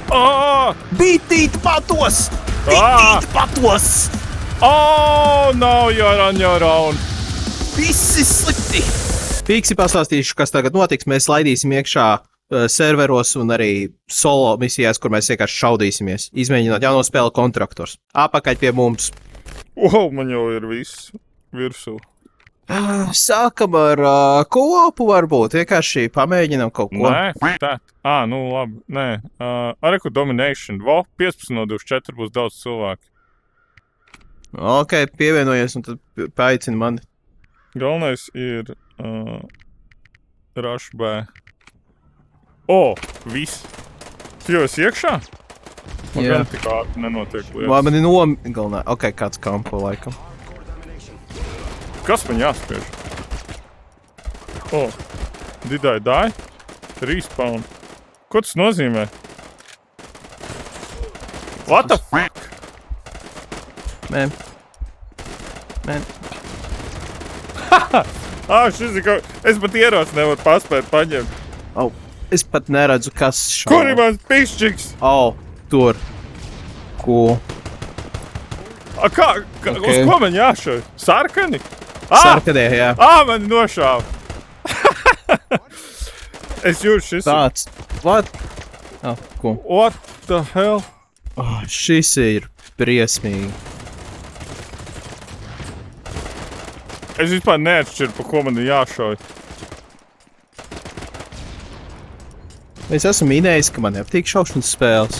Bitīt patos! Bitīt patos! Oh, no, you're on your own. Visi slikti! Fiksi pastāstīšu, kas tagad notiks. Mēs laidīsim iekšā serveros un arī solo misijās, kur mēs vienkārši šaudīsimies. Izmēģināt jauno spēli Kontraktors. Apakaļ pie mums. Wow, man jau ir viss virsū. Sākam ar ko-opu varbūt. Vienkārši pamēģinam kaut ko. Nē, tā. Nu labi. Nē, Areku Domination. 15 no 24 būs daudz cilvēku. Ok, pievienojies un tad paaicini mani. Galvenais ir Rush B. Viss. Tu jau esi iekšā? Man gan tik ātri nenotiek lietas. Man ir nogalnā. Ok, kāds kampo laikam. Kas man jāspiež? Did I die? Respawn. Ko tas nozīmē? What the fuck? Man. Šis ir kaut... Es pat ieroci nevaru paspēt paņemt. Es pat neredzu, kas šā. Kur ir mans pišķiks? Tur. Cool. Okay. Uz ko man jāšauj? Sarkani? Sarkanē, jā. Man nošāva. Es jūtu šis. Tāds. What? Cool. What the hell? Šis ir briesmīgi. Es vispār neatšķiru, pa ko man ir jāšauj. Es esmu minējis, ka man nepatīk šaušanas spēles.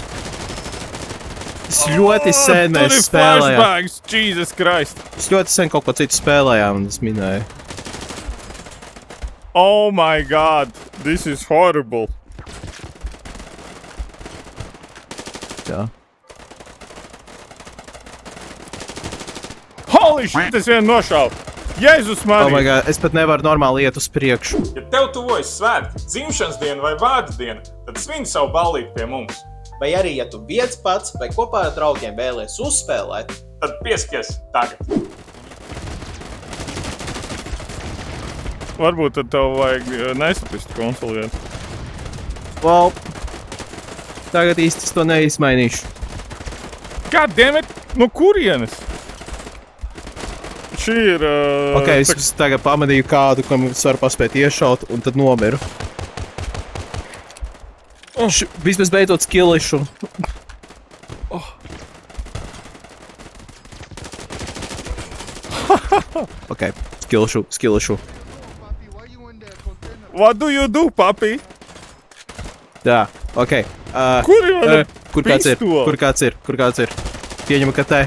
Es ļoti sen mēs spēlējām. Flashbangs, Jesus Christ. Es ļoti sen kaut ko citu spēlējām un es minēju. Oh my god, this is horrible. Jā. Holy shit, es vienu nošauju. Jēzus Marija! Oh my god, es pat nevaru normāli iet uz priekšu. Ja tev tuvojas svētki, dzimšanas diena vai vārda diena, tad svin savu ballīti pie mums. Vai arī, ja tu viens pats vai kopā ar draugiem vēlies uzspēlēt, tad pieskies tagad. Varbūt tad tev vajag nesapist konsolēt. Well, tagad īsti es to neizmainīšu. God damn it! No kurienes? Šī ir... Ok, es tagad pamanīju kādu, kam es varu paspēt iešaut, un tad nomiru. Vismaz beidzot skillišu. Ok, skillišu. What do you do, papi? Tā, ok. Kur ir mana pistola? Kur kāds ir? Pieņemu, ka te.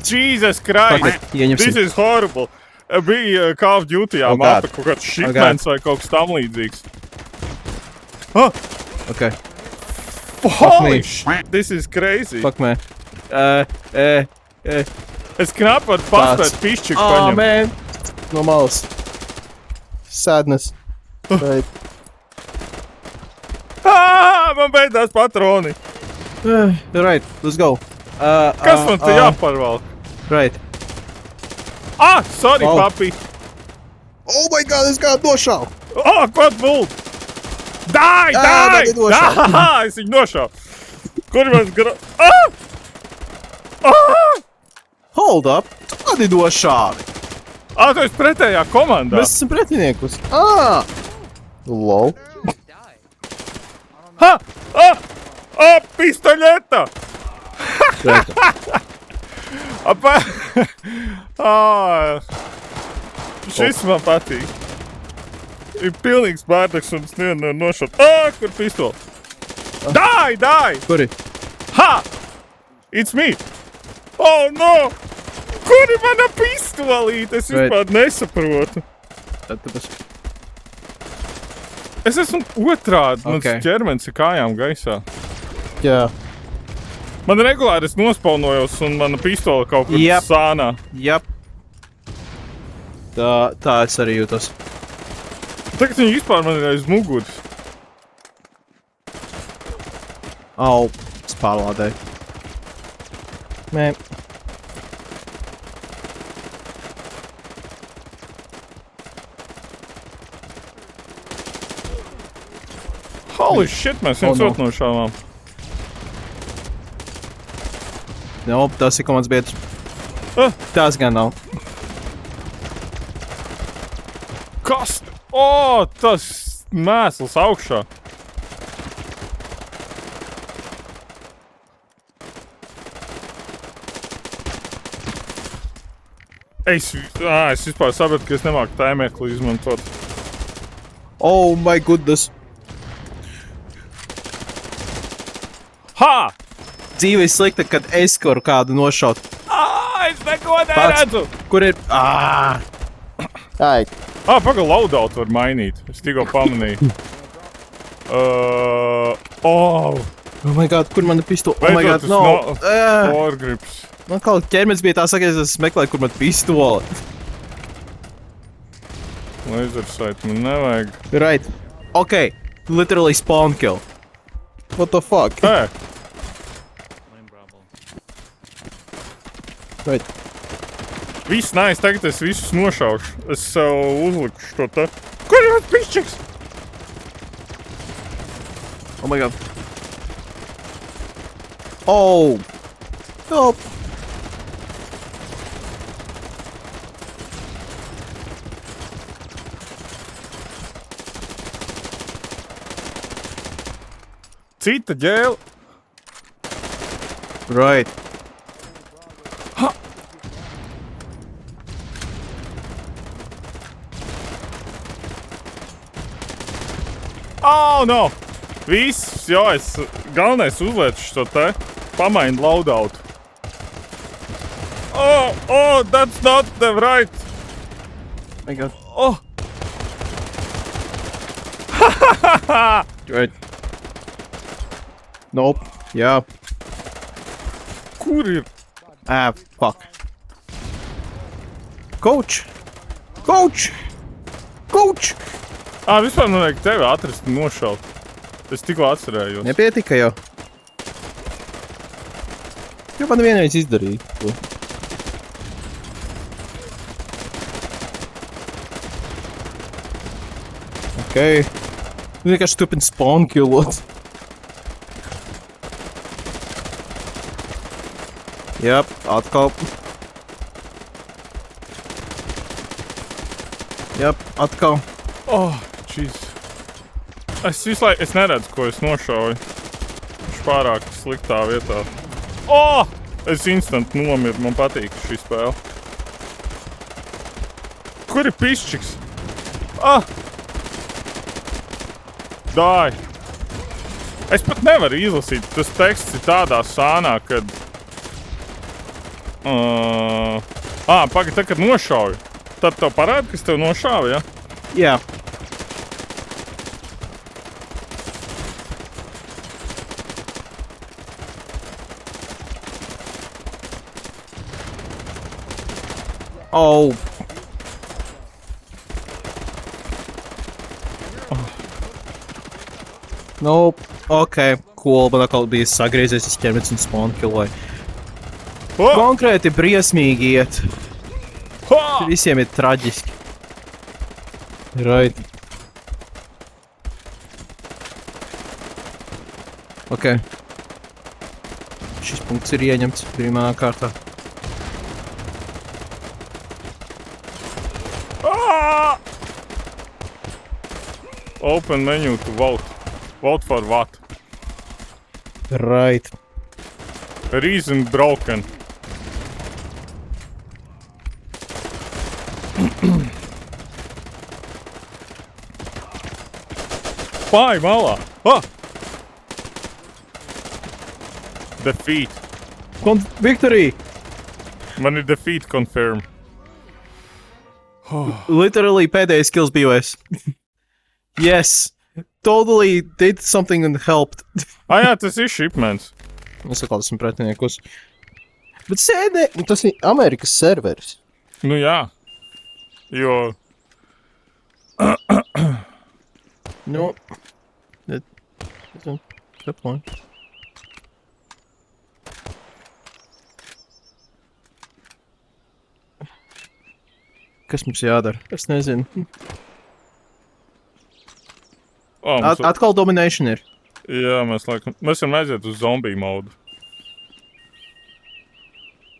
Jesus Christ! This is horrible! Bija Call of Duty-jā mapa kaut kāds shipments vai kaut kas tam līdzīgs. Ok. Holy shit! This is crazy! Fuck me. Es knapi varu paspēt pišķiku paņemt. Man! No malas. Sadness. Right. Man beidzās patroni! Right, let's go. Kas man te jāparvalk? Right. Sorry, papi! Oh my god, es kādu nošauju! Kvart bult! Die! Es viņu nošauju! Kur mēs Hold up! Tu kādi nošāvi? Tu esi pretējā komandā! Mēs esam pretiniekus! Lol! Pistoļeta! Šis man patīk. Ir pilnīgs bārdaks un es nevienu nošaut. Kur pistola? Die! Kuri? It's me! Oh no! Kur ir mana pistolīte? Es vispār nesaprotu. Es esmu otrādi. Mans ķermenis ir kājām gaisā. Jā. Man regulāri es nospaunojos un mana pistola kaut kur sānā. Jep. Tā es arī jūtos. Tagad viņi vispār man ir aiz muguras. Es pārlādēju. Mē. Holy shit, mēs viens otru nošāvām. Nope, tas ir komandas biedrs. Tas gan nav. Kas? O, tas mēsls augšā. Es vispār sapratu, ka es nemāku tēmēkli izmantot. Oh my goodness. Ha! Dzīve ir slikta, kad es varu kādu nošaut. Es neko neredzu! Kur ir? Ai. Paga loadout var mainīt. Es tikko pamanīju. Oh my god, kur mana pistola? Oh my god, no. Forgrips. Man kā ķermenis bija tā sakies, es meklēju, kur man pistola. Laser sight man nevajag. Right. Okay. Literally spawn kill. What the fuck? Hey. Right. Viss nice, tagad es visus nošaušu. Es sev uzlikušu to te. Kur ir mans pišķiks? Oh my god. Oh. Help. Cita ģēle. Right. Ha! Oh, no! Viss, jā, es galvenais uzlieku šo te. Pamainu loadout. Oh, that's not the right. Oh my god. Oh! Right. Nope. Jā. Kur ir? Fuck. Coach! Coach! Coach! Vispār man vajag tevi atrast un nošaut. Es tikko atcerējos. Nepietika jau. Jo man vienreiz izdarīja to. Okay. Vienkārši stupid spawn killot. Jep, atkal. Jep, atkal. Oh, jeez. Es neredzu, ko es nošauju. Viņš pārāk sliktā vietā. Oh! Es instant nomiru, man patīk šī spēle. Kur ir pišķiks? Dāj! Es pat nevaru izlasīt, tas teksts ir tādā sānā, kad... Pagad, kad nošauju. Tad tev parāda, kas tev nošāva, ja? Jā. Oh. Nope. Okay. Cool, man atkal bija sagriezies ķermenis un spawn killoja. Konkrēti briesmīgi iet. Visiem ir traģiski. Right. Ok. Šis punkts ir ieņemts pirmā kārtā. Open menu to vote. Vote for what? Right. Reason broken. Pāri malā! Defeat. Victory! Man ir defeat confirm. Literally pēdējais kills BOS. Yes! Totally did something and helped. Jā, tas ir shipments. Es atkal esmu pretiniekus. Bet sēdē, tas ir Amerikas serveris. Nu jā. Jo... Nu... Good point. Kas mums jādara? Es nezinu. Atkal domination ir. Jā, mēs varam aiziet uz zombiju modu.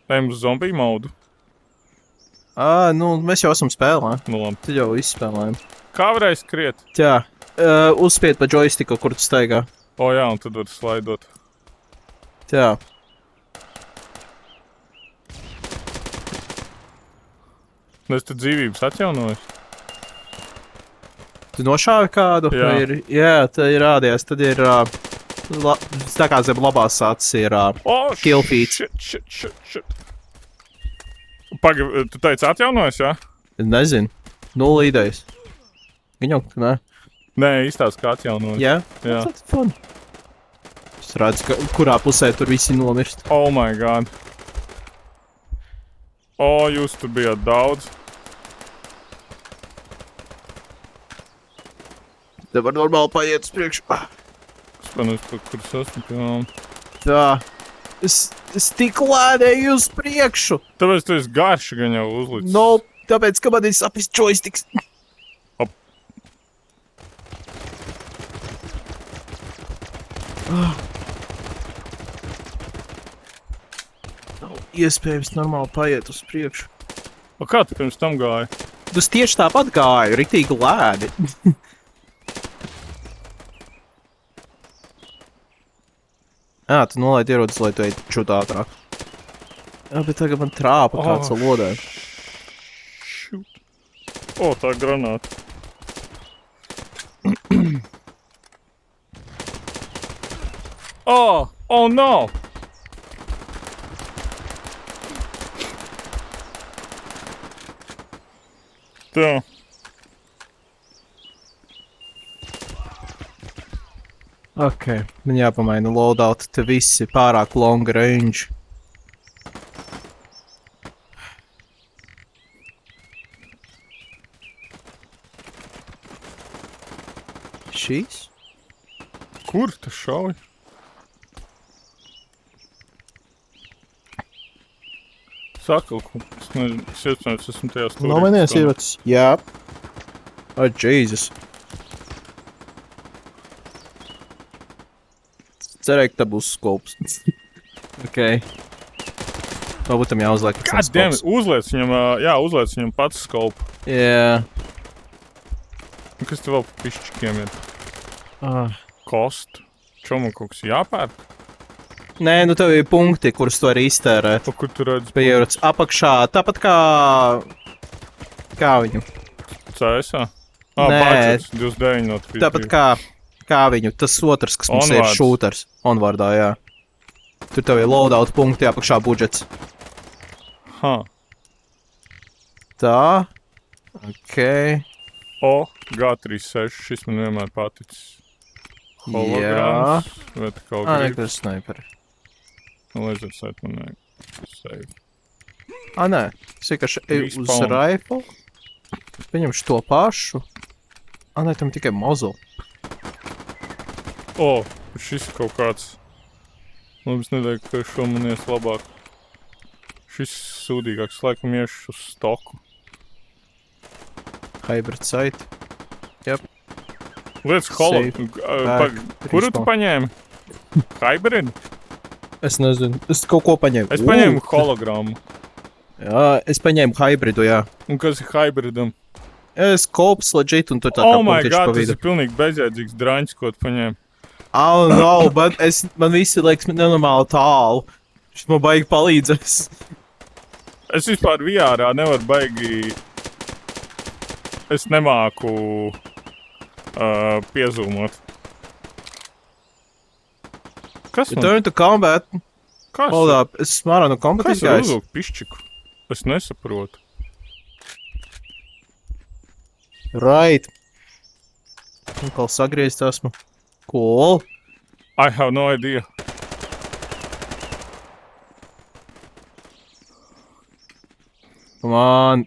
Ejam uz zombiju modu. Nu, mēs jau esam spēlē. Nu, labi. Tad jau izspēlējam. Kā varēja skriet? Jā. Uzspied pa joystiku, kur tu staigā. O jā, un tad var slaidot. Jā. Es tad dzīvības atjaunoju. Tu nošāvi kādu? Jā. Jā, tā ir rādījās. Tad ir, tā kā zem labās acis ir kill feeds. Shit. Pagaid, tu teici atjaunojas, jā? Nezinu. 0 idejas. Viņam, nē. Nē, izstāst, kā atjaunojas. Jā? Jā. Tas ir fun. Es redzu, kurā pusē tur visi nomirst. Oh my god. O, jūs tur bijāt daudz. Te var normāli paiet uz priekšu. Es panācu, kur es esmu, piemēram. Tā. Es tik lēdēju uz priekšu. Tāpēc tu esi garš, gan jau uzlicis. No, tāpēc, ka man ir sapis joysticks. Op. Nav iespējams normāli paiet uz priekšu. O, kā tu pirms tam gāji? Tas tieši tāpat gāju, ritīgi lēdi. Tu nolaid ierodas, lai tu ej čūt ātrāk. Jā, bet tagad man trāpa kāds ar lodēm. Shoot. O, tā granāta. Oh no! Tā. Ok, man jāpamaina loadout, te viss ir pārāk long range. Šīs? Kur tu šauj? Saka, es nezinu, es iespējams esmu tajā stūrī. Nominies ierocis? Jā. Oh, Jesus. Cerēju, ka tā būs skops. Ok. Varbūt tam jāuzliek pēc tam Goddammit, skops. uzliec viņam pats skolpu. Jā. Un kas te vēl pa pišķikiem ir? Kost. Čom man kaut kas jāpērk? Nē, nu tev ir punkti, kurus tu arī iztērēt. Pa kur tu redzi? Pie ierocis apakšā, tāpat kā... Kā viņu? CS-ā? Nē. Budgets, 29 no 3. Tāpat kā viņu, tas otrs, kas mums ir Onwards. shooters. Onwardā, jā. Tur tev ir loadout punkti, apakšā budžets. Ha. Tā. Ok. O, G36, šis man vienmēr paticis. Holograms. Vai tu kaut Nē, grib? tas sniperi. Laser sight man vajag. Save. Nē. Es vienkārši eju uz Respawn. rifle. Paņemšu to pašu. Nē, tam tikai muzzle. O, šis ir kaut kāds. Labi, es nedēļu, ka šo man ies labāk. Šis sūdīgāks, laikam iešu uz stoku. Hybrid sight. Lietas holo. Back, Kuru tu respawn. paņēmi? Hybrid? Es nezinu. Es kaut ko paņēmu. Es paņēmu hologrammu. Jā, es paņēmu hybridu, jā. Un kas ir hybridam? Es kops legit un tur tā Oh kā my punktiņš god, pa tas vidu. ir pilnīgi bezjēdzīgs draņš, ko tu paņēmi. Oh no, bet man visi liekas nenormāli tālu. Šis man baigi palīdzēs. Es vispār VR-ā nevaru baigi... Es nemāku piezūmot. Kas man? Return to combat. Kas? Hold up, es smārā no combat Kas var guys. uzlūkt pišķiku? Es nesaprotu. Right. Un kā sagriezt esmu. Cool. I have no idea. Come on.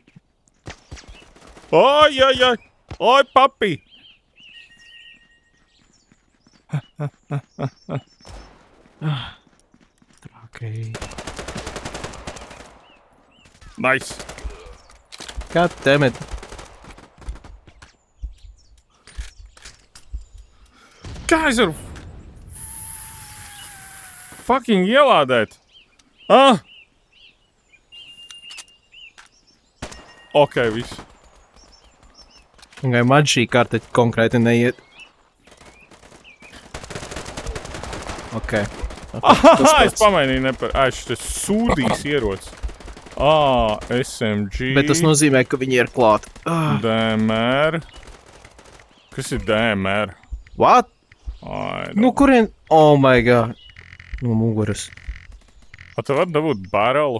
Oi, oi, oi! Oi, papi! Okay. Nice. God damn it. Guys are fucking ielādēt. Ah! Ok, viss. Tikai man šī karte konkrēti neiet. Ok. Es pamainīju nepar... šis sūdīs ierots. SMG. Bet tas nozīmē, ka viņi ir klāt. DMR. Kas ir DMR? What? Nu, kurien? Oh my god. No muguras. Te var dabūt barelu.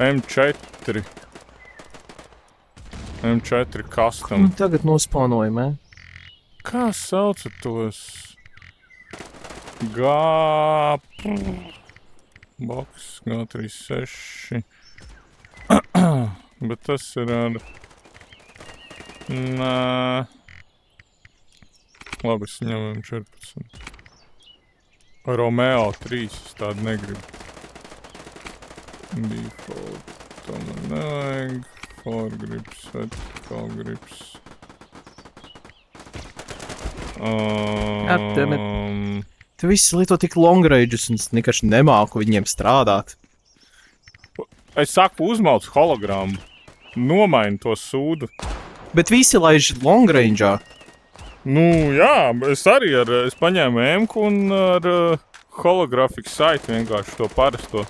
M4. M4 custom. Tagad nospaunojam, Kā sauca tos? Box G36. Bet tas ir ar... Nā. Labi, es ņemam 14. Romeo 3, es tādu negribu. Default, tam nevajag. Foregrips, vertical grips. Tu visi lieto tik long ranges un es vienkārši nemāku viņiem strādāt. Es saku, uzmauc hologrammu. Nomaini to sūdu. Bet visi laiž long range'ā. Nu, jā, es paņēmu M-ku un ar holographic sight vienkārši to parasto.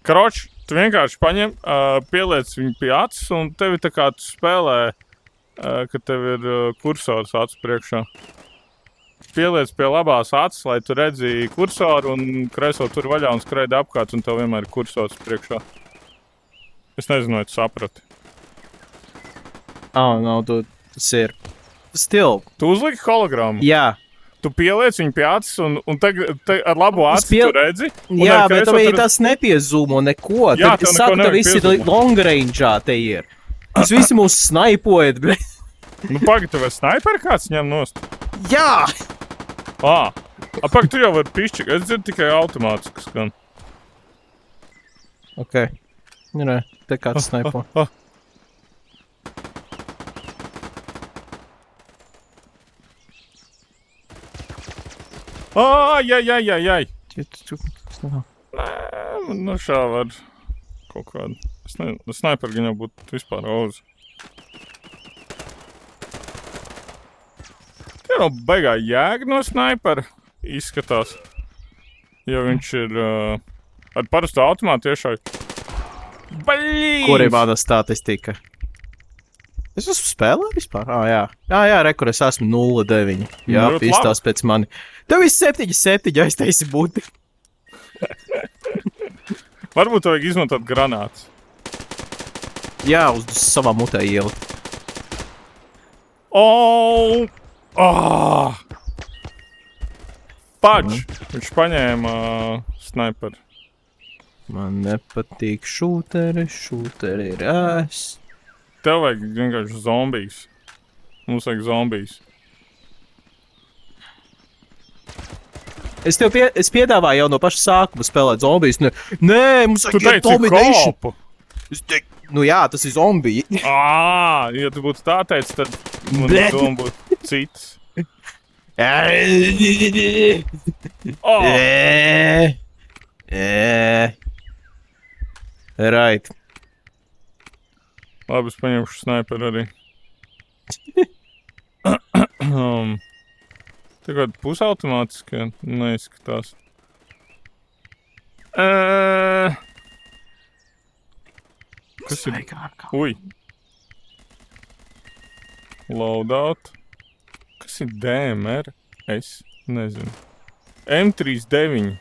Kroč, tu vienkārši paņem, pieliec viņu pie acis un tevi tā kā tu spēlē, ka tev ir kursors acis priekšā. Pieliec pie labās acis, lai tu redzi kursoru un kreiso tur vaļā un skraidi apkārt un tev vienmēr ir kursors priekšā. Es nezinu, vai tu saprati. Nav, tas ir. Still. Tu uzliki hologrammu? Jā. Tu pieliec viņu pie acis un ar labu aci tu redzi. Jā, bet tev tas nepiezūmo neko. Jā, es saku, tev visi long range'ā te ir. Jūs visi mūs snaipojat, bet... Nu, pagi, tev ir snaiperi kāds ņem nost? Jā! Pagi, tu jau vari pišķik. Es dzirdu tikai automātiski skan. Ok. Nē, te kāds snaipo. Jai. Nē, man šā var kaut kādu. Es nezinu, snaiperi gan jau būtu vispār auzi. Tie nav baigā jēga no snaipera, izskatās. Jo viņš ir ar parastu automātu tiešai. Baļīs! Kur ir mana statistika? Es esmu spēlē vispār? Jā. Jā, kur es esmu 0-9. Jā, izstās pēc mani. Tev ir 7-7, aiztaisi būti. Varbūt vajag izmantot granātus. Jā, uz savā mutē ielikt. Pač! Viņš paņēma snaiperi. Man nepatīk šūteri ir ēs. Tev vajag vienkārši zombijs. Mums vajag zombijs. Es piedāvāju jau no paša sākuma spēlēt zombijs. Nē, mums Tu vajag teici domination. kopu. Es teiktu, nu jā, tas ir zombiji. Ja tu būtu tā teicis, tad man doma būtu cits. Right. Labi, es paņemšu snaiperi arī. Tagad pusautomātiski neizskatās. Kas ir? Ui. Loadout. Kas ir DMR? Es nezinu. M39.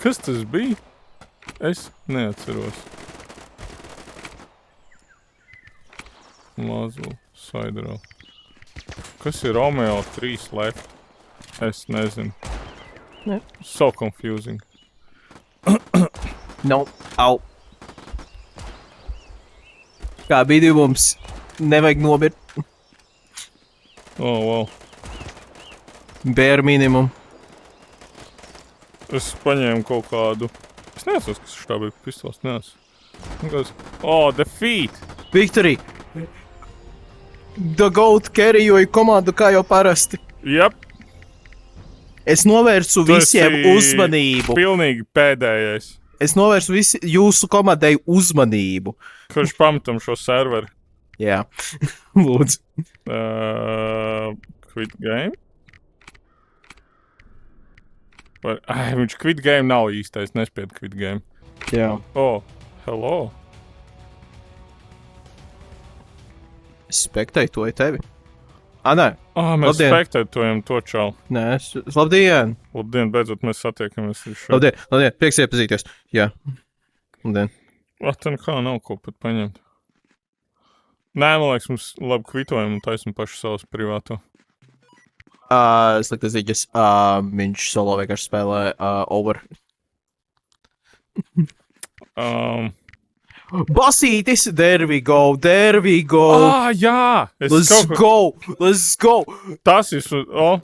Kas tas bija? Es neatceros. Muzzle, sideroll. Kas ir Romeo 3 left? Es nezinu. Ne. So confusing. No, au. Kā minimums, nevajag nobirt. Wow. Bare minimum. Es paņēmu kaut kādu. Es neatceros, kas šitā bija pistols, defeat! Victory! The Goat carryoja komandu kā jau parasti. Jep. Es novērsu visiem uzmanību. Pilnīgi pēdējais. Es novērsu visu jūsu komandai uzmanību. Kurš pametam šo serveri? Jā, lūdzu. Quit game? Viņš quit game nav īstais, nespied quit game. Jā. Oh, hello. Es spektētoju tevi. Nē. Mēs Labdien. spektētojam to čalu. Nē, labdien. Labdien, beidzot mēs satiekamies. Labdien, prieks iepazīties. Jā. Labdien. Ten kā nav ko pat paņemt. Nē, man liekas, mums labi kvitojam un taisam pašu savus privāto. Sliktas ziņas. Viņš solo vienkārši spēlē over. Basītis, there we go. Jā! Let's go. Tas ir...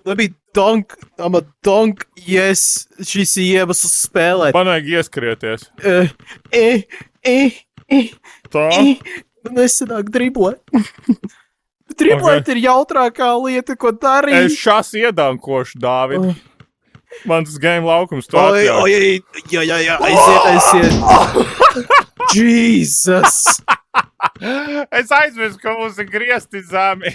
Let me dunk. I'm a dunk. Yes. Šis ir iemesls spēlēt. Man vajag ieskrieties. Tā? Nesanāk driblēt. Driblēt ir jautrākā lieta, ko darīt. Es šās iedankošu, Dāvid. Man tas game laukums to atļauj. Jā, aiziet. Jesus! Es aizmirsu, ka mums ir griezti zemi.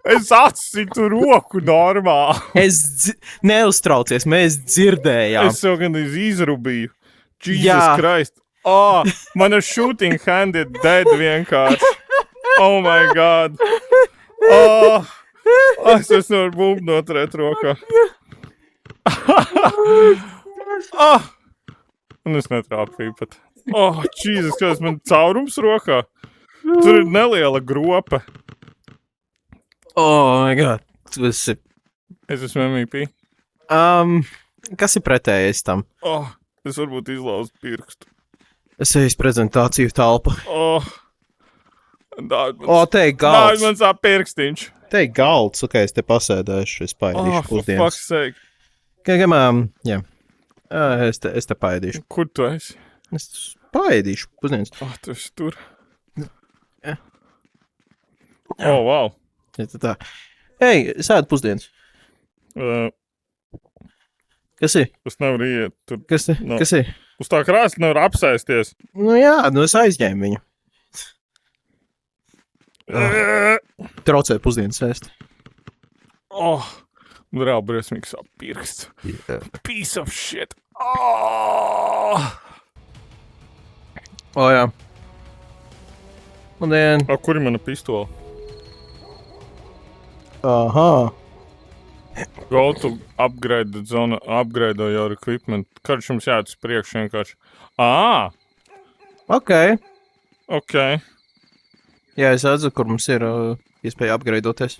Es atsitu roku normāli. Neuztraucies, mēs dzirdējām. Es jau gan izrubīju. Jesus Jā. Christ. Man ir shooting handed dead vienkārši. Oh my god. Es nevaru bumbu noturēt rokā. Un es netrāpīju pat. Jesus Christ, man caurums rokā. Tur ir neliela gropa. Oh my god. Tas ir... Es esmu MVP. Kas ir pretējais tam? Es varbūt izlauzu pirkstu. Es eju uz prezentāciju telpu. Te ir Dāvid, galds. man sāp pirkstiņš. Te ir galds, ok, es te pasēdēšu, es paēdīšu For pusdienas. fuck's sake. Jā. Es te paēdīšu. Kur tu esi? Es paēdīšu pusdienas. Tu esi tur. Jā. Wow. Ja tā. Ei, sēd pusdienas. Kas ir? Es nevaru iet tur. Kas ir? No. Kas ir? Uz tā krāsa nevar apsēsties. Jā, es aizņēmu viņu. Traucēju pusdienas sēst. Reāli briesmīgs sāp pirksts. Piece of shit. Jā. Labdien. Kur ir mana pistola? Aha. Go to upgrade the zone, upgrade your equipment. Kāds jums jāat uz priekšu vienkārši? Ok. Ok. Jā, es redzu, kur mums ir iespēja upgradeoties.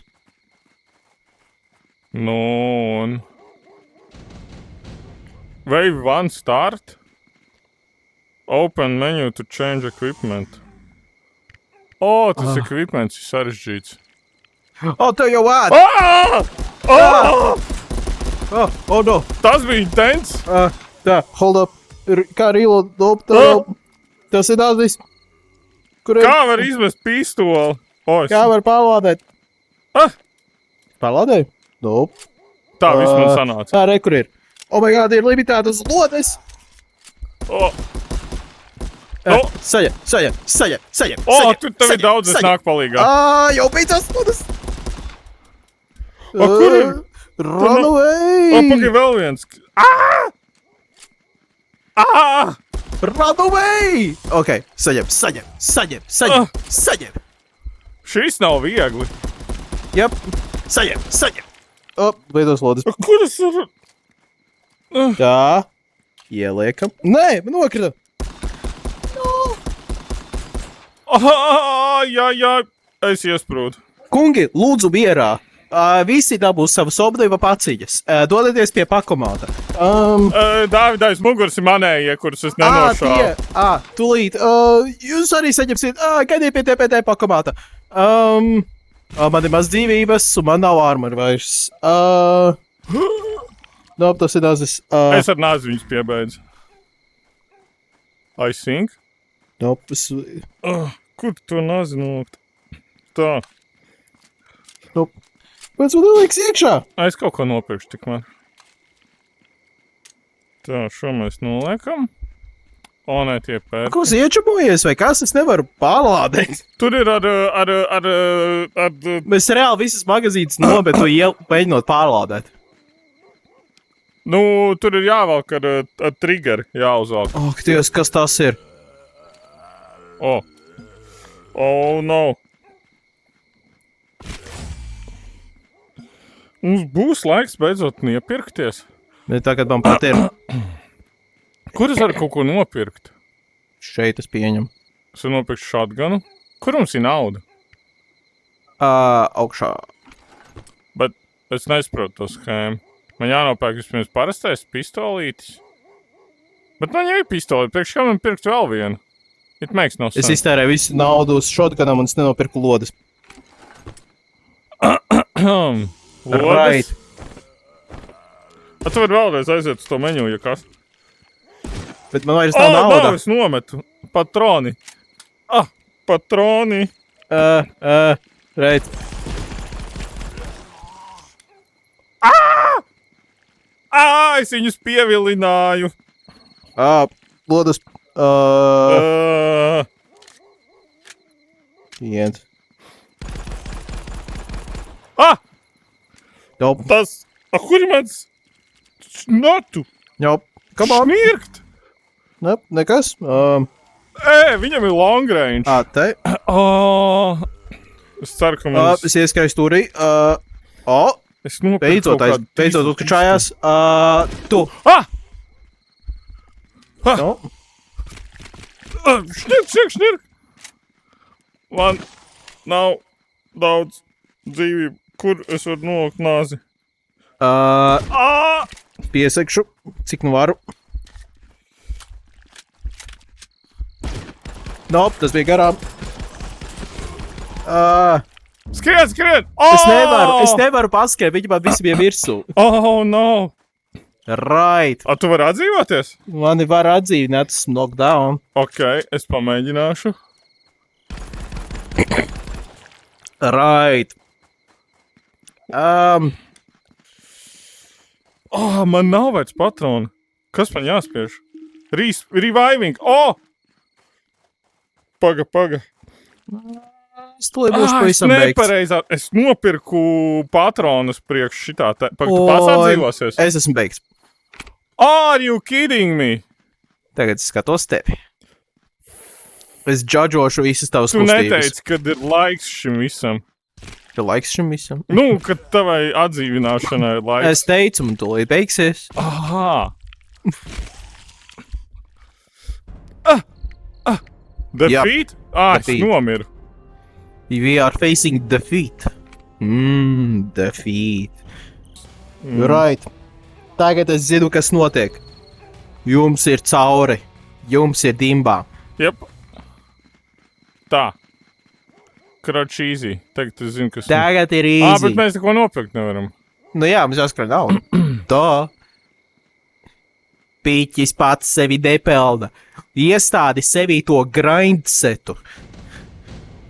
Un... Wave 1 start. Open menu to change equipment. Tas equipments ir sarežģīts. Tev jau vād! No! Tas bija intens! Tā, hold up. Kā reload, tas ir daudz. Kā var izmest pistoli? Kā var pārlādēt? Pārlādēju? Tā viss man sanāca. Tā, re, kur ir? Oh my god, ir limitētas lodes! Saņem! Tur tev ir daudz, es nāk palīgā. Jau beidzās lodes! Kur ir? Run away! Pagaid vēl viens. Run away! Ok, saņem! Šis nav viegli. Jep, saņem! Beidzās lodes. Kur es varu? Tā, ieliekam. Nē, man nokrita! Jā, es iesprūdu. Kungi, lūdzu mierā. Visi dabūs savas obdīva paciņas. Dodieties pie pakomāta. Dāvid, aiz muguras ir manējie, kurus es nenošāvu. Tūlīt. Jūs arī saņemsiet. Gaidiet pie TPT pakomāta. Man ir maz dzīvības, un man nav armor vairs. Tas ir nazis. Es ar nāzi viņus piebeidzu. I think. Kur tu nāzi nolikt? Tā. Pēc man ieliks iekšā. Es kaut ko nopirkšu tikmēr. Tā, šo mēs noliekam. O, nē, tie pēr. Ko iečabojies, vai kas? Es nevaru pārlādēt. Tur ir ar Mēs reāli visas magazītes nobetu mēģinot pārlādēt. nu, tur ir jāvelk ar triggeri, jāuzvelk. Ak, Dievs, kas tas ir? O. Oh, no. Mums būs laiks beidzot iepirkties. Bet tagad man pat ir Kur es varu kaut ko nopirkt? šeit, es pieņemu. Es varu nopirkt shotgunu. Kur mums ir nauda? Augšā. Bet es nesaprotu to schēmu. Man jānopērk vispirms parastais pistolītis. Bet man jau ir pistolīti, priekš kā man pirkt vēl vienu? It makes no Es sense. iztērēju visu naudu uz shotgunam un es nenopirku lodes. Lodes. Tu vari vēlreiz aiziet uz to menu, ja kas. Bet man vairs nav nauda. Nav, es nometu. Patroni. Patroni. Reit. Es viņus pievilināju. Lodes. Uh, Iet. Jop. Tas. Kur ir mans šnotu? Jop. Come on. Smirkt. Nep, nekas. Viņam ir long range. Te. Es ceru, ka mums... Es ieskrēju stūrī. Es nopirku Beidzot uzkačājās. Tu. No. Šnirk. Man nav daudz dzīvību. Kur es varu nolikt nāzi? Piesakšu, cik nu varu. Nope, tas bija garām. Skrien! Es nevaru paskriet, viņi man visi bija virsū. Oh, no! Right. Tu vari atdzīvoties? Mani var atdzīvināt, esmu knockdown. Ok, es pamēģināšu. Right. Man nav vairs patronu. Kas man jāspiež? Reviving. Paga. Es to būšu pavisam beigts. Nepareizā. Es nopirku patronus priekš šitā. Tu pats atdzīvosies? Es esmu beigts. Are you kidding me? Tagad es skatos tevi. Es džadžošu visas tavas Tu kustības. neteici, kad ir laiks šim visam. Ir laiks šim visam. Nu, kad tavai atdzīvināšanai ir laiks. Es teicu, man tūlīt beigsies. Aha. Defeat? Es defeat. nomiru. We are facing defeat. Defeat. Right. Tagad es zinu, kas notiek. Jums ir cauri. Jums ir dimbā. Jep. Tā. Crouch easy. Tagad es zinu, kas... Tagad ir easy. Bet mēs neko nopirkt nevaram. Nu jā, mums jāskrien naudu. Tā. Piķis pats sevi nepelna. Iestādi sevi to grindsetu.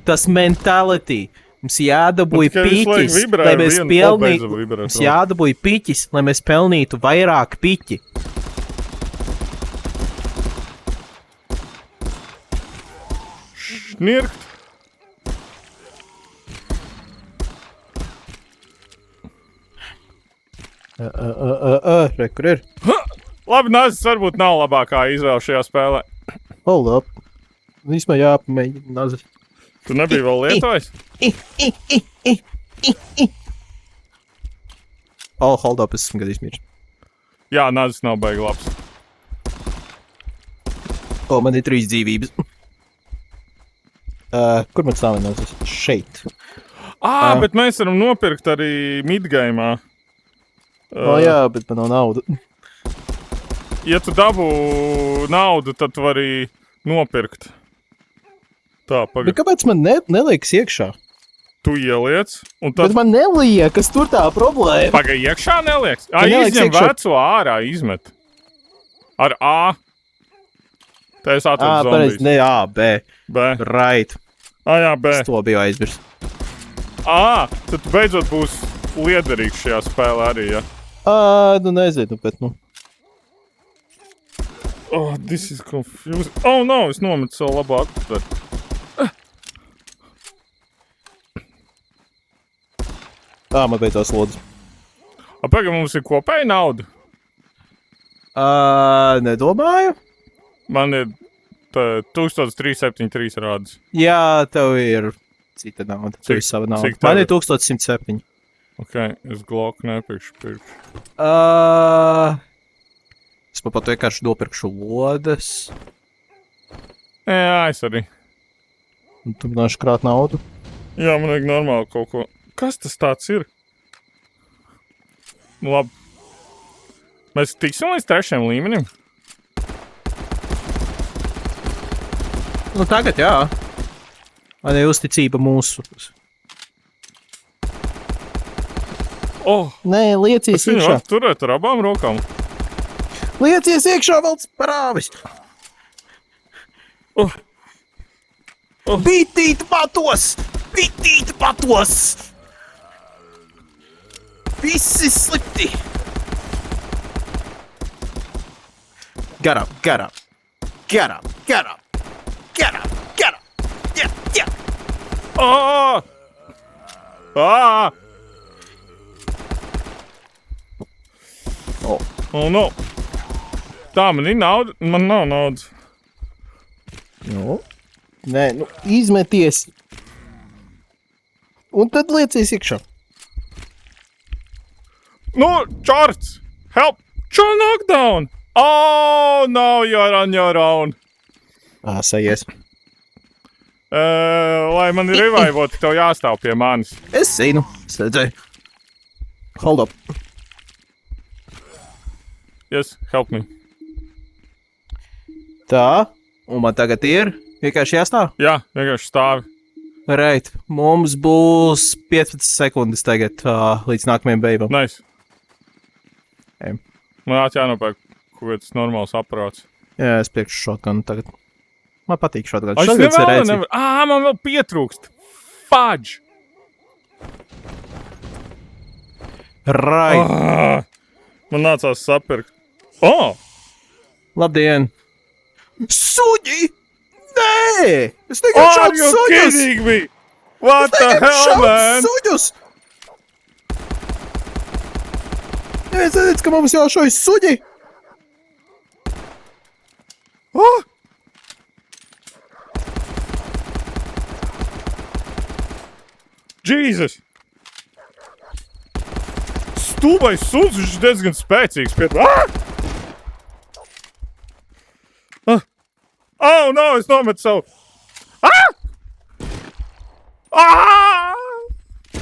Tas mentality. Mums jādabūj piķis, lai mēs pelnītu. Mums jādabūj piķis, lai mēs pelnītu vairāk piķi. Šnirkt. Re, kur ir? Labi, nazis varbūt nav labākā izvēle šajā spēlē. Hold up. Vismaz jāpamēģina nazis. Tu nebija vēl lietojis? Hold up, es esmu gadījis mirst. Jā, nazis nav baigi labs. Man ir 3 dzīvības. Kur man stāv nazis? Šeit. Bet mēs varam nopirkt arī midgaimā. Jā, bet man nav nauda. Ja tu dabū naudu, tad tu vari nopirkt. Tā, Bet pagaid. kāpēc man neliekas iekšā? Tu ieliec, un tad... Bet man neliekas, tur tā problēma. Pagaid, iekšā nelieks? Nelieks Izņem iekšā. veco ārā, izmet. Ar A. Tā es atradu Pareizi, zombijas. ne A, B. B. Right. Jā, B. Es to biju aizmirst. Tad tu beidzot būs liederīgs šajā spēlē arī, ja? Nu nezinu, bet nu. Oh, this is confusing. Oh, no, es nometu savu labu aptver. Man beidzās lodzi. Pagaid, mums ir kopēja nauda. Nedomāju. Man ir 1373 rādas. Jā, tev ir cita nauda. Tev ir Cik- sava nauda. cik tev Man ir? ir 1107. Ok, es Glock nepirkšu. Es man pat vienkārši nopirkšu lodes. Jā, es arī. Un tu nāši krāt naudu. Jā, man vajag normāli kaut ko. Kas tas tāds ir? Nu, labi. Mēs tiksim līdz 3. līmenim? Nu tagad, jā. Man ir uzticība mūsu. Oh, Nē, liecies es viņu iekšā. varu turēt ar abām rokām. Liecies iekšā, valsts parāvis. Oh. Oh. Bitīt patos! Bitīt patos! Visi slikti! Garām, garām, garām, garām, garām, garām, jā, jā. Ah! Ah! Oh. Oh, no. Tā, man ir nauda. Man nav naudas. Nu, nē, nu, izmeties. Un tad liecies iekšā. No, čārts! Help! Čo knockdown? Oh, no, you're on your own. Sajies. Lai man ir revaivot, tev jāstāv pie manis. Es zinu, es redzēju. Hold up. Yes, help me. Tā, un man tagad ir vienkārši jāstāv. Jā, vienkārši stāvi. Reit, mums būs 15 sekundes tagad līdz nākamajam beigām. Nice. Ejam. Man jānopērk kaut kāds normāls aparāts. Jā, es priekšu shotgunu tagad. Man patīk shotguns. Es Shotguns ir nevaru, rēcīgi. nevaru. Man vēl pietrūkst. Fudge! Right. Man nācās sapirkt. Oh! Labdien! Suņi! Nē! Es tagad Are šaudu you suņus! kidding me? What the Tagad hell, šaudu man? suņus! Neviens nedēļ, ka mums jāšaujas suņi! Oh! Jesus! Stulbais suns, viņš ir diezgan spēcīgs. Oh, no, es nometu savu.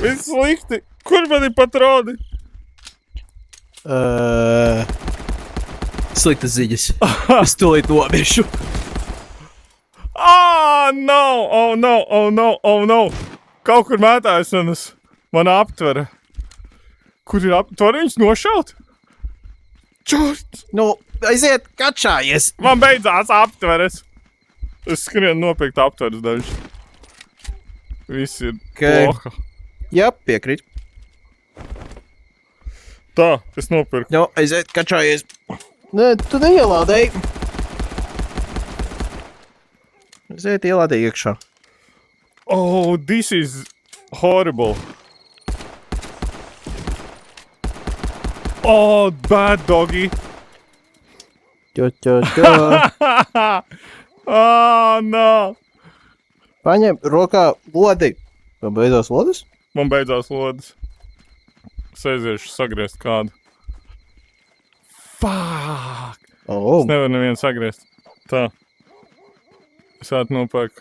Viss slikti. Kur man ir patroni? Sliktas ziņas. Es tūlīt nomiršu. No! Oh, no! Oh, no! Oh, no! Kaut kur mētājas man aptvera. Kur ir aptvera? Tu vari viņus nošaut? Čort! Nu, aiziet, kačājies! Man beidzās aptveres. Es skrienu nopirkt aptveres daļus. Viss ir ploha. Jā, piekrīt. Tā, es nopirku. Nu, aiziet, kačājies. Nē, tu neielādēji. Aiziet, ielādēji iekšā. Oh, this is horrible. Oh, bad doggy. Ķo. Oh, no. Paņem rokā lodi. Man beidzās lodes? Man beidzās lodes. Es aiziešu sagriezt kādu. Fuck. Oh. Es nevaru nevienu sagriezt. Tā. Es varētu nopērku.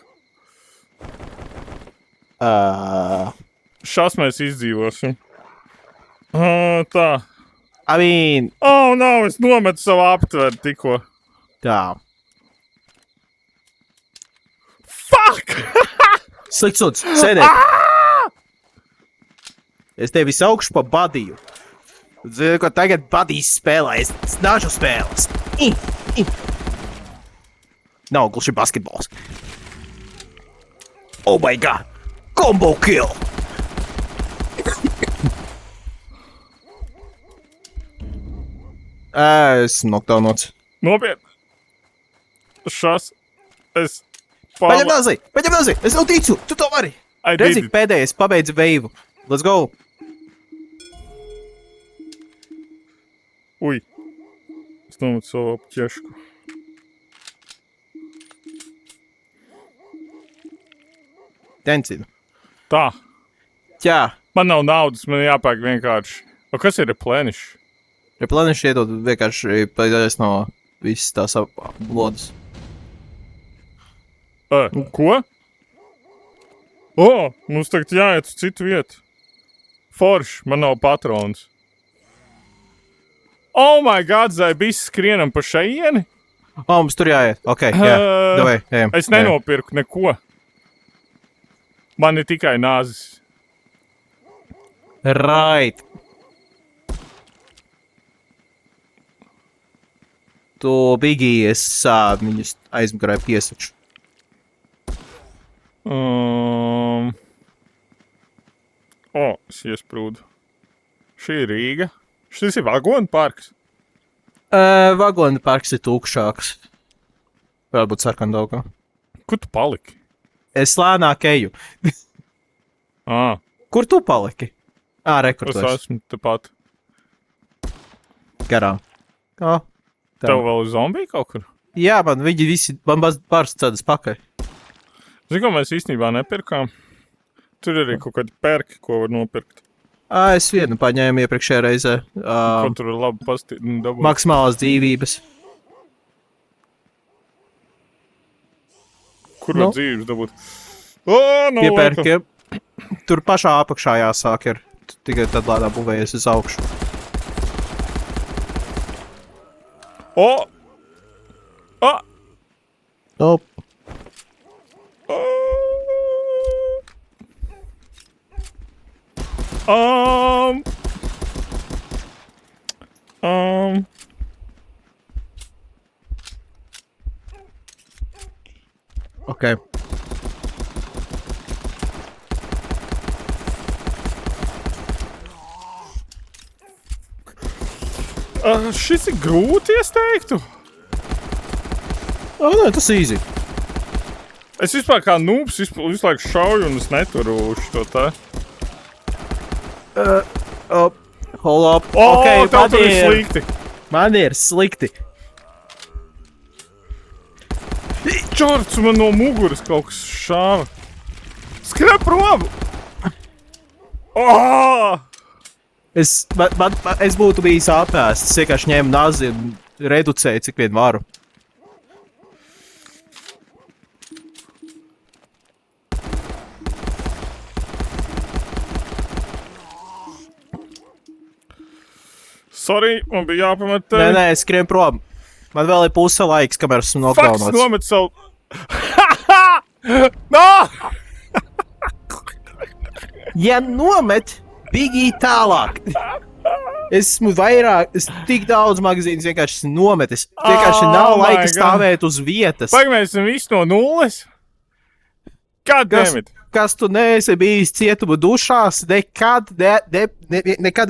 Šas mēs izdzīvosim. Tā. I mean, Oh, no, es nometu savu aptveru tikko. tā. Fuck! Slikts suns, sēdēt. Es tevi saukšu pa badiju. Zinu, ko tagad badīs spēlē. Es nāšu spēles. Nav gluži basketbols. Oh my god. Combo kill. Esmu knockdownots. Nopietni. Šas. Es. Paņem nazi! Es tev ticu! Tu to vari! I Redzi, did it. pēdējais pabeidz veivu. Let's go! Ui. Es nometu savu apķešku. Tencinu. Tā. Jā. Man nav naudas, man jāpērk vienkārši. O kas ir replenish? Replenish iedod vienkārši pēdējais no visas tās lodas. Ko? O, mums tagad jāiet uz citu vietu. Forši, man nav patrons. Oh my god, Zaibis skrienam pa šeieni? O, mums tur jāiet. Ok, jā. Davai, ejam. Es nenopirku neko. Man ir tikai nāzis. Right. Tu Biggie, es viņus aizmugurē piesaču. Es iesprūdu. Šī ir Rīga. Šis ir vagonu parks. Vagonu parks ir tūkšāks. Varbūt sarkandaugā. Kur tu paliki? Es lēnāk eju. Kur tu paliki? Es Rekordos. esmu tepat. Garām. Tā. Tev vēl zombiji kaut kur? Jā, viņi visi, man pāris cedas pakaļ. Zini, ko mēs īstenībā nepirkām? Tur arī kaut kādi perki, ko var nopirkt. Es vienu paņēmu iepriekšējā reizē. Ko tur var labi dabūt? Maksimālās dzīvības. Kur var dzīves dabūt? Nav Piepērkiem. Tur pašā apakšā jāsāk ir. Tikai tad lēnā būvējies uz augšu. Nope. Ok. Šis ir grūti, es teiktu. Nē, tas easy. Es vispār kā noobs visu laiku šauju un es neturu šo tā. Hold up. Tev tur ir slikti. Man ir slikti. Čorts, man no muguras kaut kas šāva. Skrien prom! Es būtu bijis apēsts. Es vienkārši ņēmu nazi un reducēju, cik vien varu. Sorry, man bija jāpamet tevi. Nē, es skrienu prom. Man vēl ir puse laiks, kamēr esmu Faks nokaunots. nomet savu... No! Ja nomet, Biggie tālāk. Esmu tik daudz magazīnas vienkārši nometis. Vienkārši nav my laika God. stāvēt uz vietas. Pagaid, mēs esam visi no nulles? God damn it. Kas tu neesi bijis cietuma dušās, nekad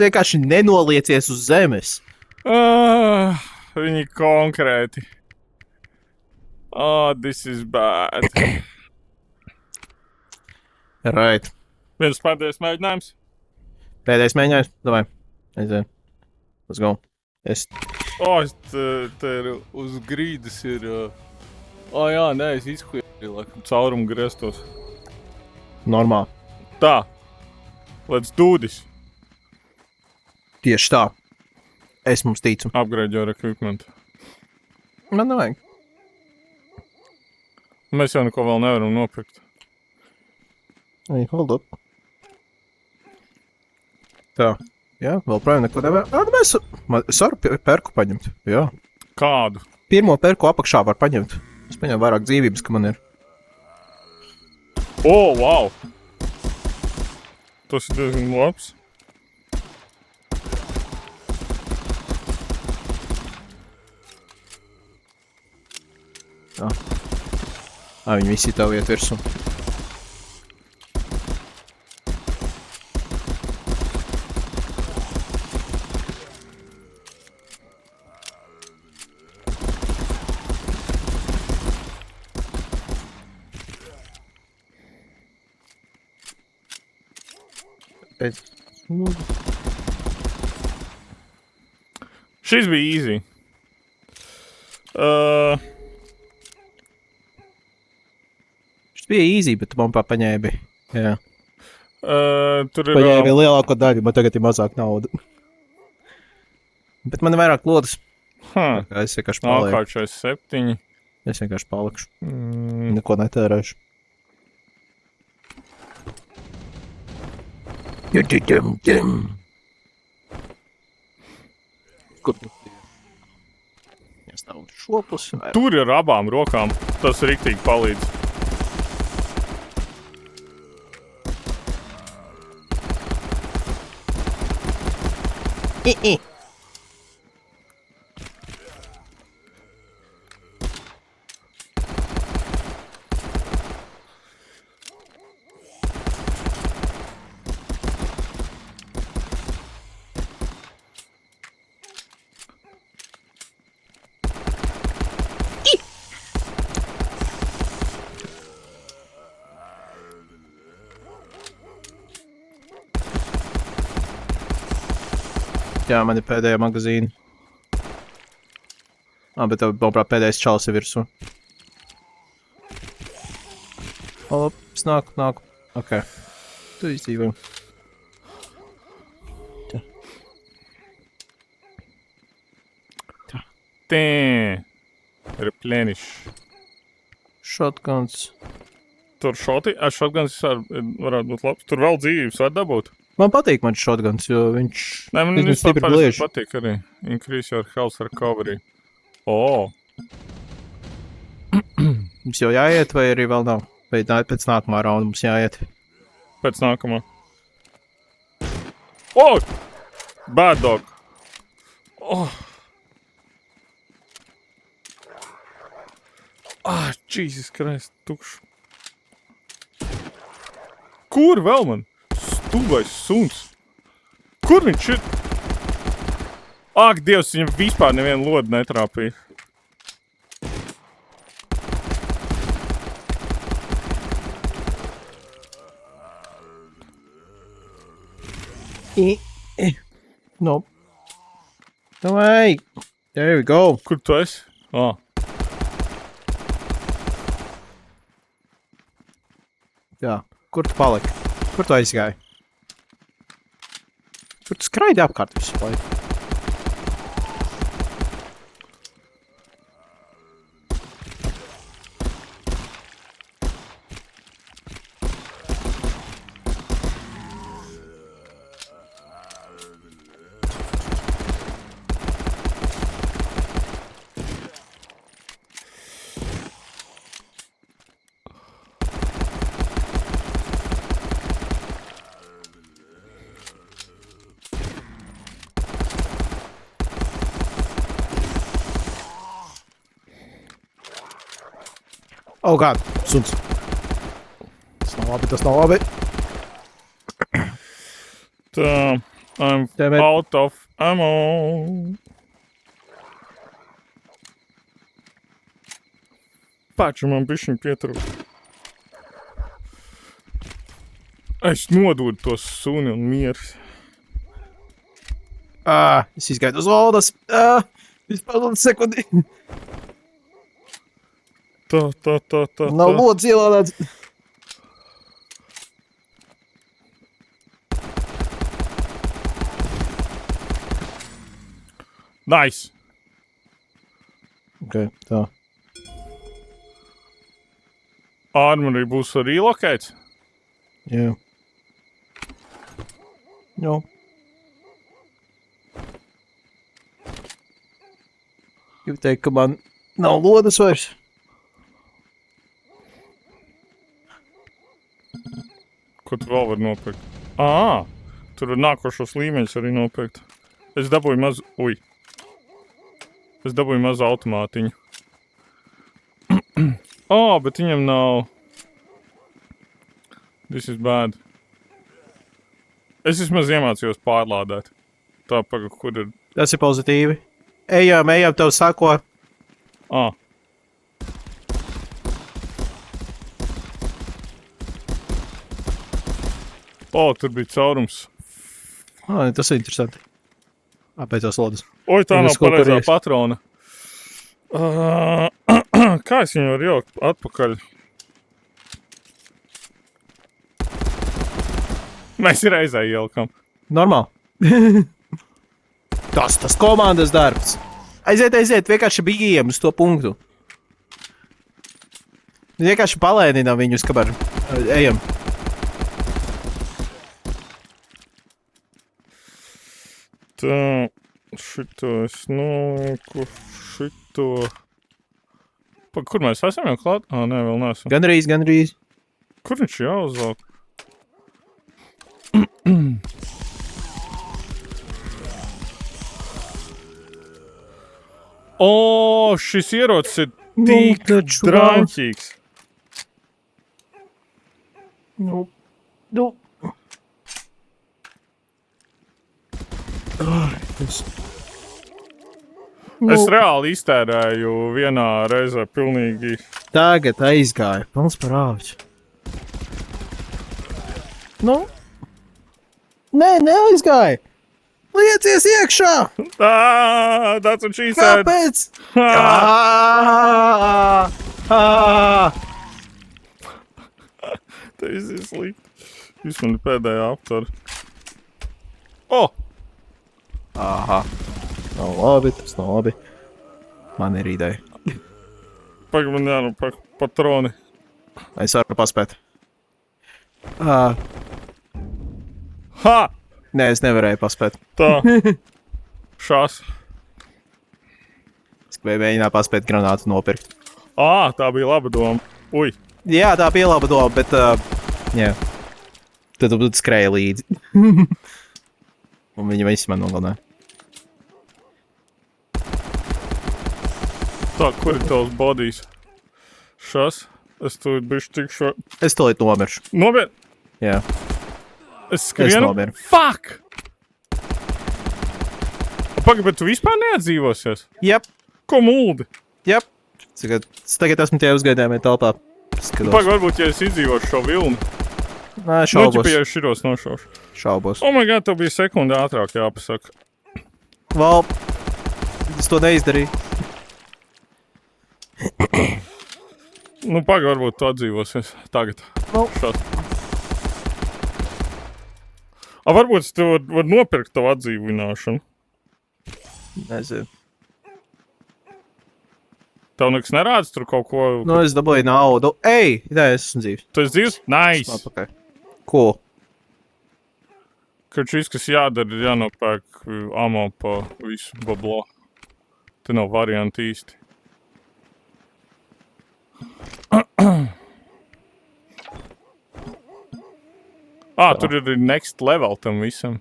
vienkārši nenoliecies uz zemes. Viņi konkrēti. This is bad. Right. Viens pēdējais mēģinājums. Pēdējais mēģinājums? Davai. Aiziet. Let's go. Te ir uz grīdas ir... jā, nē, es izkliedzu, laikam caurumu griestos. Normāli. Tā. Let's do this. Tieši tā. Es mums ticu. Upgrade your equipment. Man nevajag. Mēs jau neko vēl nevaram nopirkt. Hold up. Tā. Jā, vēl projām neko nevar. Es varu perku paņemt. Jā. Kādu? Pirmo perku apakšā var paņemt. Es paņemu vairāk dzīvības, ka man ir. Wow! Tas ir diezgan labs. Viņi visi tev iet virsū. Pēc... Šis bija easy. Šis bija easy, bet tu man paņēmi. Jā. Tur ir... Paņēmi lielāko daļu, man tagad ir mazāk nauda. Bet man ir vairāk lodas. Es vienkārši palieku. AK-47. Es vienkārši palikšu. Neko netērēšu. Kur tu? Es nav šopus. Tur ir abām rokām. Tas riktīgi palīdz. Jā, man ir pēdējā magazīna. Bet tev, manuprāt, pēdējais čals ir virsū. Ops, nāk. Ok. Tu izdzīvoji. Tē. Replenish. Shotguns. Tur shotguns varētu būt labs. Tur vēl dzīvības var dabūt. Man patīk man shotguns, jo viņš... Nē, man viņš vispār stipri bliež. patīk arī. Increase your health recovery. O! Mums jau jāiet, vai arī vēl nav? Vai pēc nākamā raunda mums jāiet? Pēc nākamā. O! Bad dog! Oh! Jesus Christ, tukšu. Kur vēl man? Stulbais suns. Kur viņš ir? Ak, Dievs, viņam vispār nevienu lodu netrāpīja. No. Davai! There we go! Kur tu esi? Jā, kur tu paliki? Kur tu aizgāji? Kur tu skraidi apkārt visu laiku? Oh god, suns. Tas nav labi. Tā, I'm Damn it. out of ammo. Paču man bišķiņ pietrūkst. Es nododu to suni un miers. Es izgaidu uz valdas. Vispār sekundi. Tā. Nav lods ielādēts. Nice. Ok, tā. Armory būs relocēts? Jā. Jā. Gribu teikt, ka man nav lodas vairs. Ko tu vēl var nopirkt? Tur var nākošos līmeņus arī nopirkt. Es dabūju mazu automātiņu. Bet viņam nav. This is bad. Es vismaz iemācījos pārlādēt. Tā paga, kur ir... Tas ir pozitīvi. Ejam, tev sako. O, tur bija caurums. Tas ir interesanti. Pēc lodas. Oi, tā Un nav es kaut kā pareizā rieks. patrona. Kā es viņu varu jaukt atpakaļ? Mēs reizē ielikam. Normāli. tas komandas darbs. Aiziet, vienkārši bijiem uz to punktu. Vienkārši palēninām viņus, kamēr ejam. Tā, šito es nolieku, šito... Kur mēs esam jau klāt? Nē, vēl neesam. Gandrīz. Kur viņš jāuzvelk? O, šis ierocis ir tik taču drāmķīgs. Nu. Es reāli iztērēju vienā reizē pilnīgi. Tagad aizgāja. Pils par āviķu. Nu? Nē, neaizgāja. Liecies iekšā! That's what she said. Kāpēc? Tas ir slikti. Jūs man pēdējā aptver. O! Aha. Nav labi, tas nav labi. Man ir ideja. Pagaid, man jānopērk patroni. Es varu paspēt. Ha! Nē, es nevarēju paspēt. Tā. Šās. Es gribēju mēģināt paspēt granātu nopirkt. Tā bija laba doma. Ui. Jā, tā bija laba doma, bet... jā. Tad tu skrēja līdzi. Un viņi visi man nogalināja. Tā, kur ir tavs bodijs? Šās. Es tu bišķi tikšu... Es to līdz nomiršu. Nobiet! Jā. Es skrienu. nobienu. Fuck! Pagaid, bet tu vispār neatdzīvosies? Jep. Ko muldi? Jep. Tagad esmu tie uzgaidāmie telpā. Pagaid, varbūt, ja es izdzīvošu šo vilni. Nē, šaubos. Noķipi, ja es širos nošaušu. Šaubos. Oh my god, tev bija sekundi ātrāk jāpasaka. Val, es to neizdarīju. Nu, pagaid, varbūt tu atdzīvosies. Tagad. Nu. Šās. Varbūt es tev var nopirkt tavu atdzīvināšanu. Nezinu. Tev nekas nerāds tur kaut ko... Nu, es dabūju naudu. Ej! Nē, es esmu dzīves. Tu esi dzīvs? Nice! Atpakaļ. Cool. Kad šis, kas jādara, ir jānopērk ammo pa visu bablo. Te nav varianti īsti. Tur ir next level tam visam.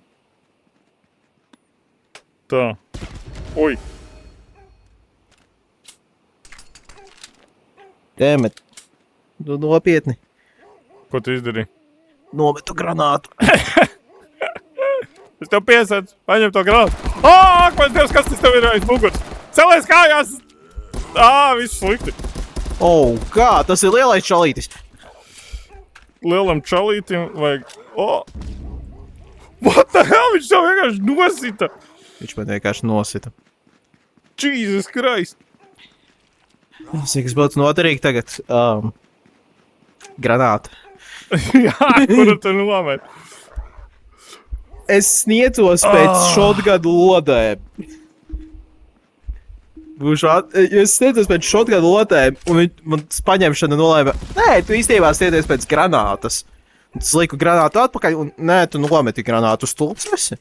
Tā. Ui. Dēmet. Nu, nopietni. Ko tu izdarīji? Nometu granātu. Es tev piesēdzu. Paņem to grāmatu. Akmens Dievs, kas tas tev ir aiz muguras? Celies kājās! Viss slikti. Kā? Tas ir lielais čalītis. Lielam čalītim vajag... What the hell? Viņš tev vienkārši nosita. Viņš man vienkārši nosita. Jesus Christ. Cik es būtu noderīgi tagad? Granāta. Jā, kuru tu nomet? Es sniedzos pēc shotgunu lodēm. Es sniedzos pēc shotgunu lodēm, un man paņemšana nolēma, nē, tu īstenībā sniedzies pēc granātas. Es liku granātu atpakaļ, un nē, tu nometi granātu stulps esi.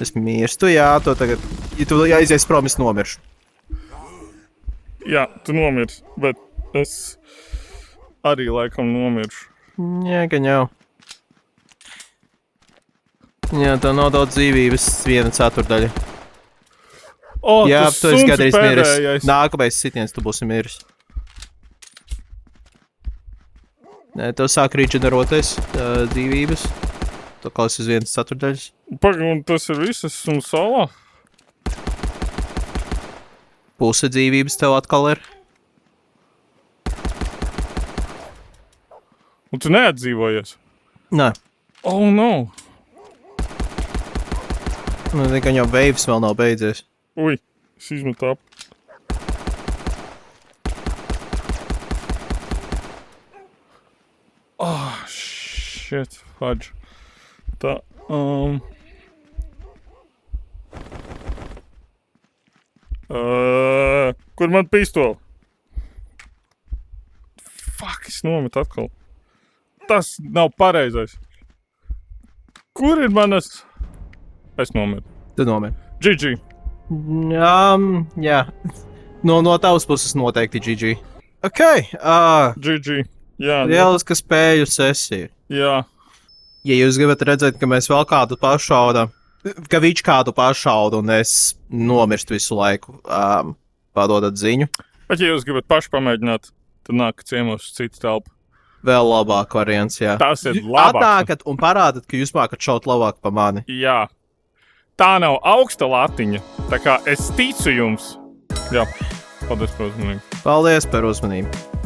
Es mirstu, jā, to tagad, ja tu aizies prom, es nomiršu. Jā, tu nomirs, bet es arī laikam nomiršu. Jā, gan jau. Jā, tā nav daudz dzīvības, 1/4. Jā, tas tu esi suns gadījis ir miris. pēdējais. Nākamais sitiens, tu būsi miris. Nē, tev sāk reģeneroties dzīvības. Tu kā esi uz 1/4. Pagaid, un tas ir viss, es esmu solā? Puse dzīvības tev atkal ir. Un tu neatdzīvojies? Nē. Oh, no! Nu, tikai jau waves vēl nav beidzies. Ui, es izmetu ap. Oh, shit, fudge. Tā, kur man pistoli? Fuck, es nometu atkal. Tas nav pareizais. Kur ir manas? Es nometu. Tu nomēr. GG. Jā. No tavas puses noteikti GG. Ok. GG. Jā, Lieliska spēju sesija. jā. Ja jūs gribat redzēt, ka mēs vēl kādu pašaudām, ka viņš kādu pašauda un es nomirstu visu laiku, padodat ziņu. Bet, ja jūs gribat paši pamēģināt, tad nāk ciemos uz citu telpu. Vēl labāk variants, jā. Tas ir labāk. Atnākat un parādat, ka jūs mākat šaut labāk pa mani. Jā. Tā nav augsta latiņa, tā kā es ticu jums. Jā, paldies par uzmanību. Paldies par uzmanību.